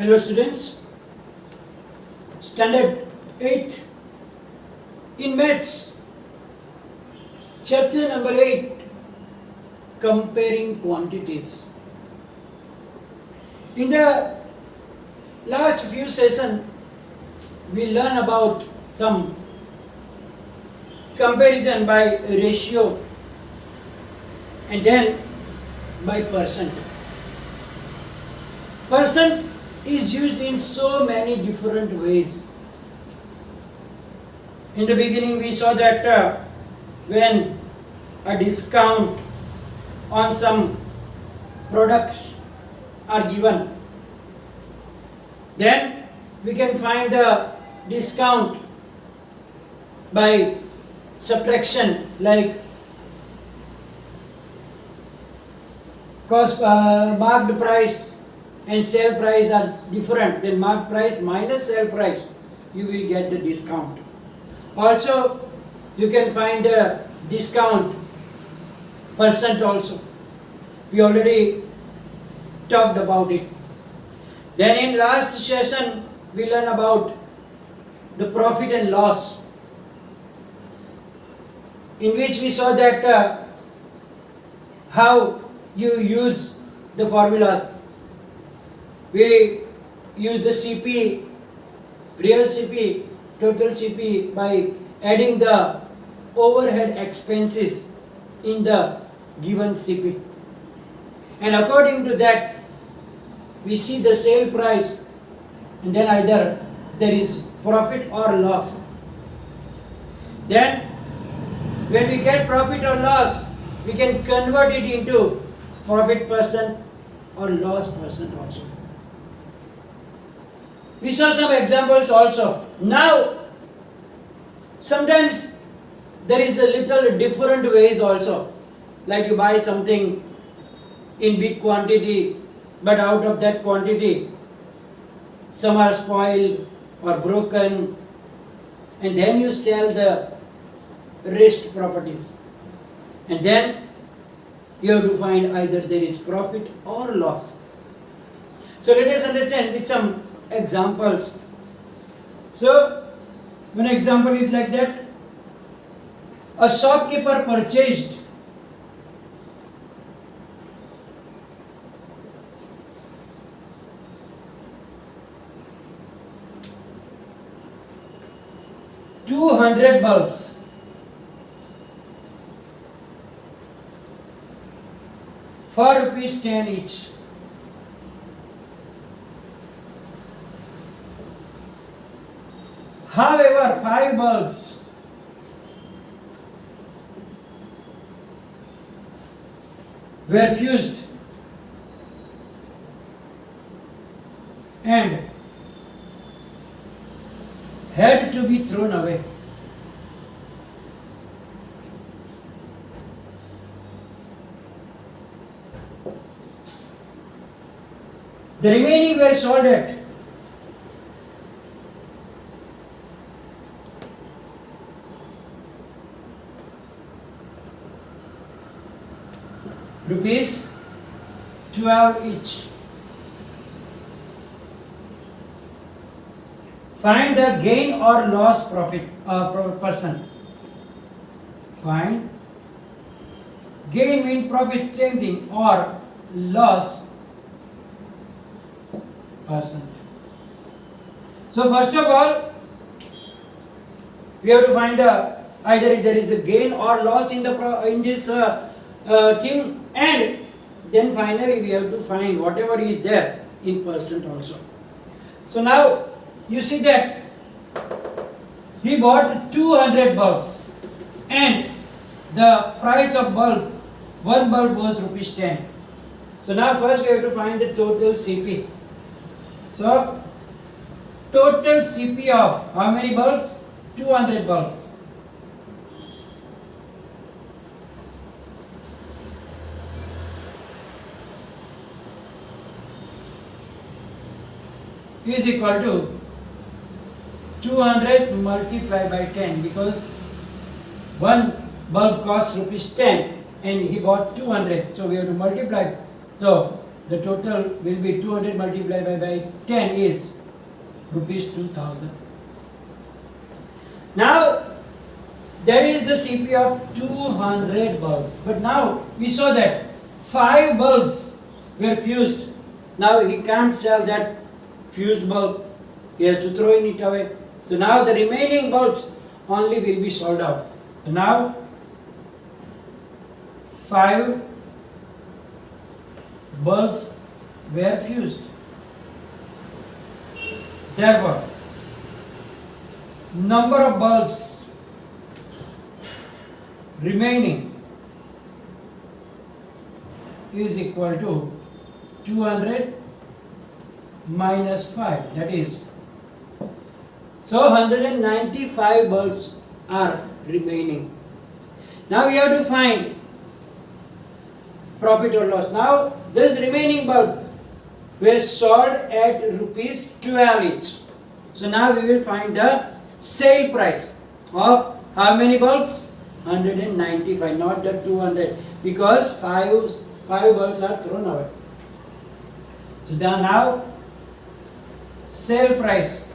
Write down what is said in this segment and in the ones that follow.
Hello students, standard 8 in maths, chapter number 8, comparing quantities. In the last few sessions, we learn about some comparison by ratio and then by percent. Percent is used in so many different ways. In the beginning we saw that when a discount on some products are given, then we can find the discount by subtraction, like marked price and sale price are different, then marked price minus sale price, you will get the discount. Also, you can find the discount percent also. We already talked about it. Then in last session, we learn about the profit and loss, in which we saw that how you use the formulas. We use the CP, real CP, total CP by adding the overhead expenses in the given CP. And according to that, we see the sale price and then either there is profit or loss. Then when we get profit or loss, we can convert it into profit percent or loss percent also. We saw some examples also. Now, sometimes there is a little different ways also. Like you buy something in big quantity, but out of that quantity, some are spoiled or broken, and then you sell the rest properties. And then you have to find either there is profit or loss. So let us understand with some examples. So, one example is like that. A shopkeeper purchased $200 bulbs for ₹10 each. However, 5 bulbs were fused and had to be thrown away. The remaining were sold at ₹12 each. Find the gain or loss profit percent. Find gain mean profit, same thing, or loss percent. So first of all, we have to find either there is a gain or loss in this thing, and then finally we have to find whatever is there in percent also. So now you see that he bought 200 bulbs and the price of one bulb was ₹10. So now first we have to find the total CP. So total CP of how many bulbs? 200 bulbs. Is equal to 200 multiplied by 10, because one bulb costs ₹10 and he bought 200, so we have to multiply. So the total will be 200 multiplied by 10 is rupees 2000. Now that is the CP of 200 bulbs. But now we saw that 5 bulbs were fused. Now he can't sell that fused bulb. He has to throw it away. So now the remaining bulbs only will be sold out. So now 5 bulbs were fused. Therefore, number of bulbs remaining is equal to 200 minus 5, that is, so 195 bulbs are remaining. Now we have to find profit or loss. Now this remaining bulb were sold at rupees 12 each. So now we will find the sale price of how many bulbs? 195, not the 200, because 5 bulbs are thrown away. So now sale price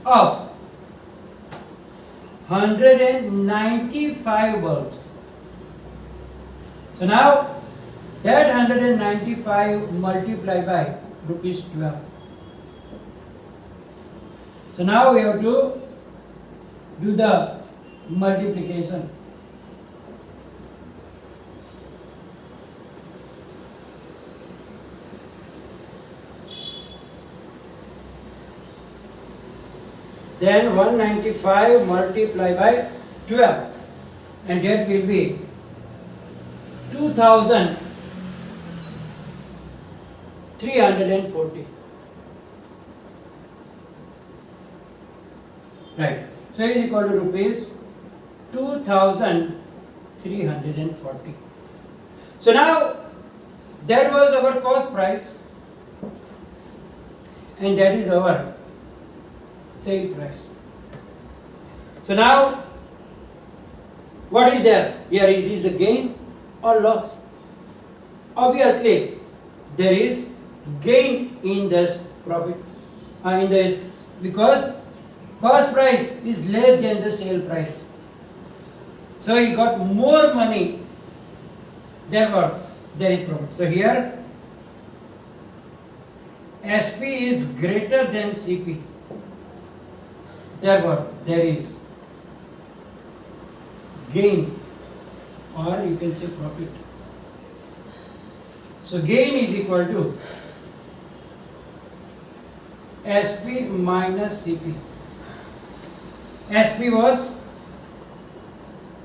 of 195 bulbs. So now that 195 multiplied by rupees 12. So now we have to do the multiplication. Then 195 multiplied by 12, and that will be 2340. Right. So it is equal to rupees 2340. So now that was our cost price, and that is our sale price. So now what is there? Here it is a gain or loss. Obviously there is gain in this profit, in this, because cost price is less than the sale price. So he got more money, therefore there is profit. So here SP is greater than CP, therefore there is gain, or you can say profit. So gain is equal to SP minus CP. SP was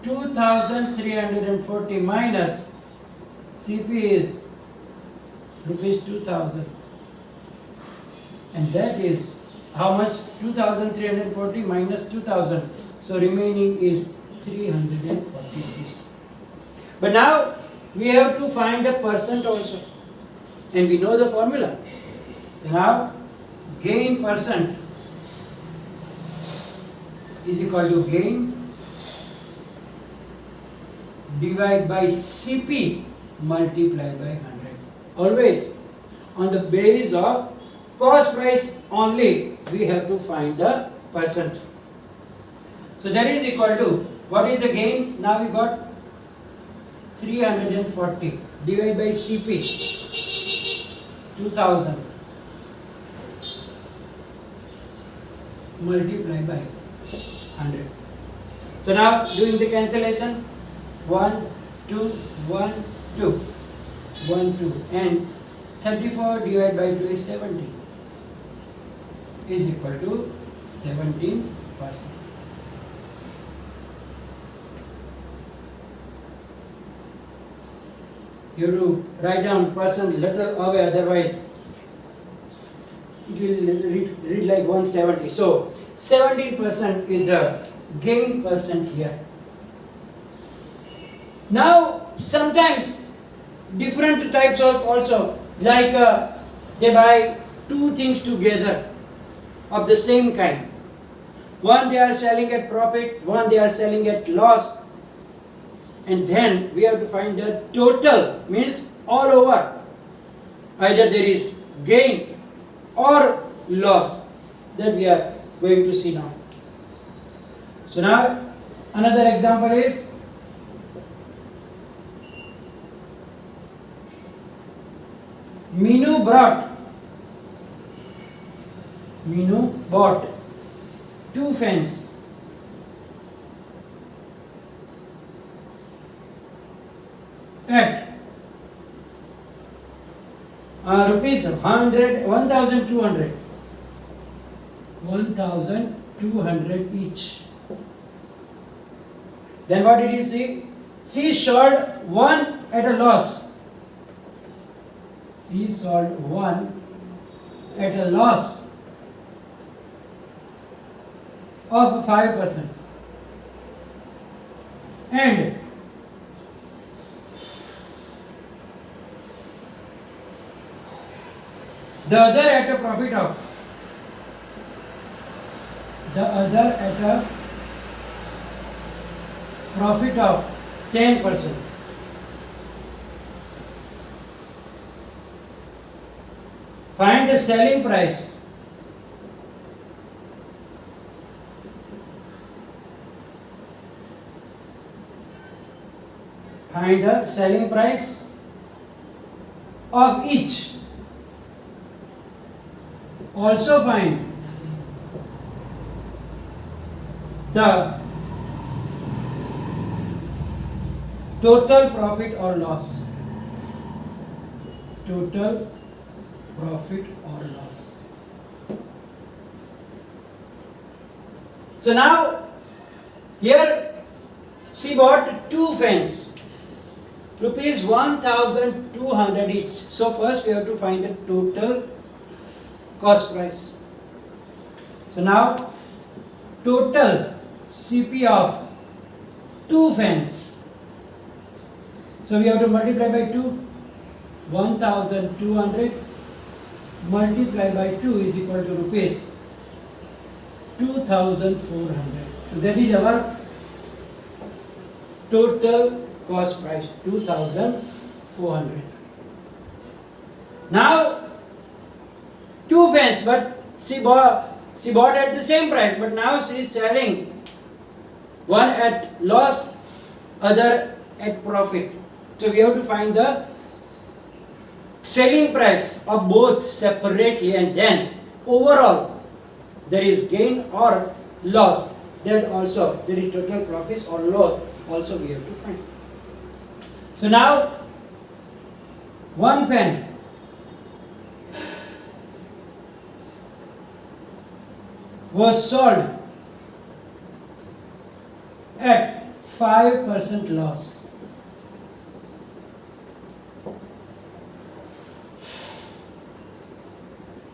2340 minus CP is rupees 2000, and that is how much? 2340 minus 2000, so remaining is 340 rupees. But now we have to find the percent also, and we know the formula. So now gain percent is equal to gain divided by CP multiplied by 100. Always on the basis of cost price only we have to find the percent. So that is equal to, what is the gain? Now we got 340 divided by CP 2000 multiplied by 100. So now doing the cancellation, 1, 2, 1, 2, 1, 2, and 34 divided by 2 is 70, is equal to 17%. You have to write down percent little away, otherwise it will read like 170. So 17% is the gain percent here. Now sometimes different types of also, like they buy two things together of the same kind. One they are selling at profit, one they are selling at loss, and then we have to find the total, means all over. Either there is gain or loss, that we are going to see now. So now another example is Minu bought 2 fans at rupees 1200 each. Then what did he see? She sold one at a loss. She sold one at a loss of 5%. And the other at a profit of 10%. Find the selling price of each. Also find the total profit or loss. Total profit or loss. So now here she bought 2 fans, rupees 1200 each. So first we have to find the total cost price. So now total CP of 2 fans. So we have to multiply by 2. 1200 multiplied by 2 is equal to rupees 2400. So that is our total cost price, 2400. Now 2 fans, but she bought at the same price, but now she is selling one at loss, other at profit. So we have to find the selling price of both separately, and then overall there is gain or loss. That also there is total profit or loss also we have to find. So now one fan was sold at 5% loss.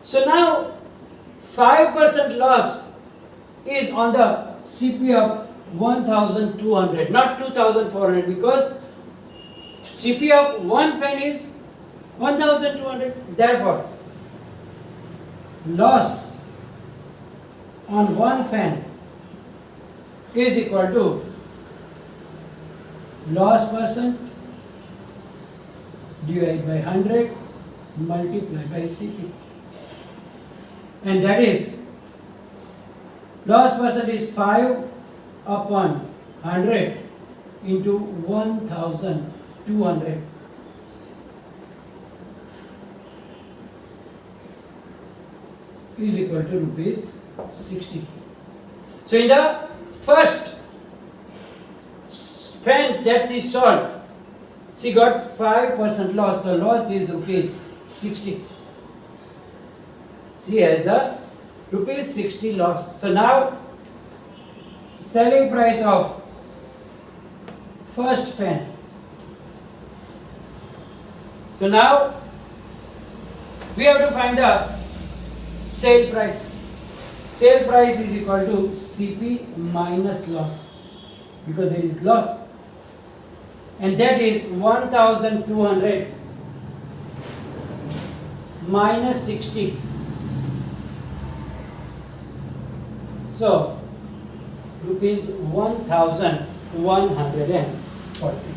So now 5% loss is on the CP of 1200, not 2400, because CP of one fan is 1200. Therefore, loss on one fan is equal to loss percent divided by 100 multiplied by CP. And that is, loss percent is 5 upon 100 into 1200 is equal to rupees 60. So in the first fan that she sold, she got 5% loss. The loss is rupees 60. She has the rupees 60 loss. So now selling price of first fan. So now we have to find the sale price. Sale price is equal to CP minus loss, because there is loss, and that is 1200 minus 60. So rupees 1140.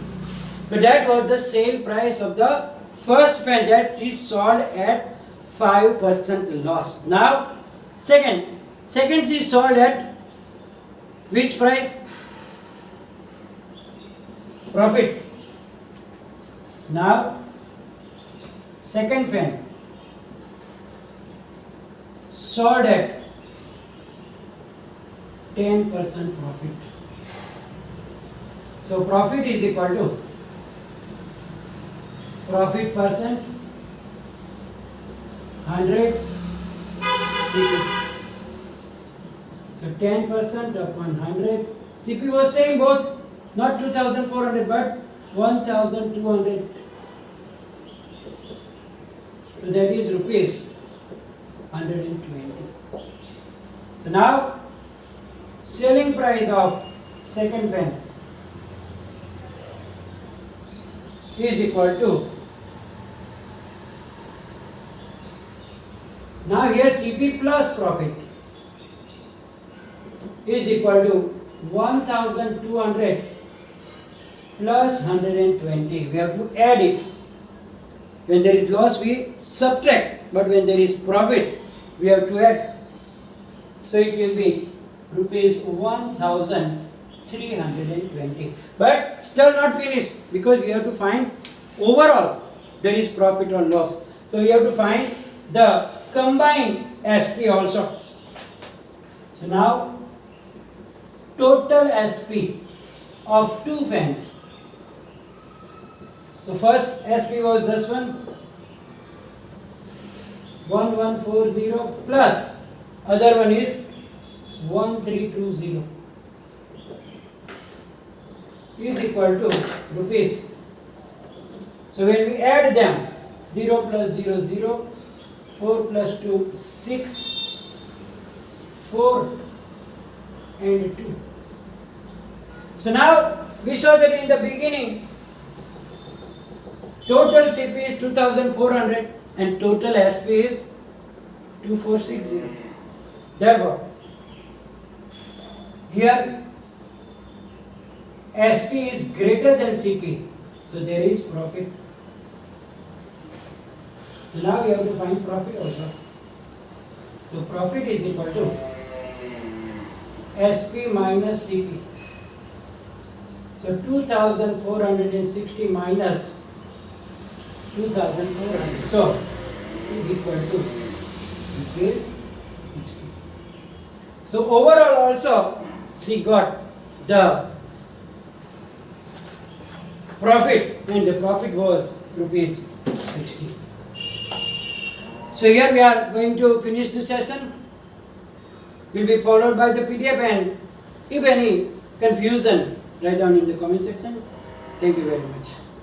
So that was the sale price of the first fan that she sold at 5% loss. Now, second she sold at which price? Profit. Now, second fan sold at 10% profit. So profit is equal to profit percent 100 CP. So 10% upon 100. CP was same both, not 2400 but 1200. So that is rupees 120. So now selling price of second fan is equal to, now here CP plus profit is equal to 1200 plus 120. We have to add it. When there is loss we subtract, but when there is profit we have to add. So it will be rupees 1320. But still not finished, because we have to find overall there is profit or loss. So we have to find the combined SP also. So now total SP of two fans. So first SP was this one 1140 plus other one is 1320 is equal to rupees. So when we add them, 0 plus 0 0, 4 plus 2 6, 4 and 2. So now we saw that in the beginning total CP is 2400 and total SP is 2460. Therefore, here SP is greater than CP, so there is profit. So now we have to find profit also. So profit is equal to SP minus CP. So 2460 minus 2400. So is equal to rupees 60. So overall also she got the profit, and the profit was rupees 60. So here we are going to finish this session. Will be followed by the PDF, and if any confusion, write down in the comment section. Thank you very much.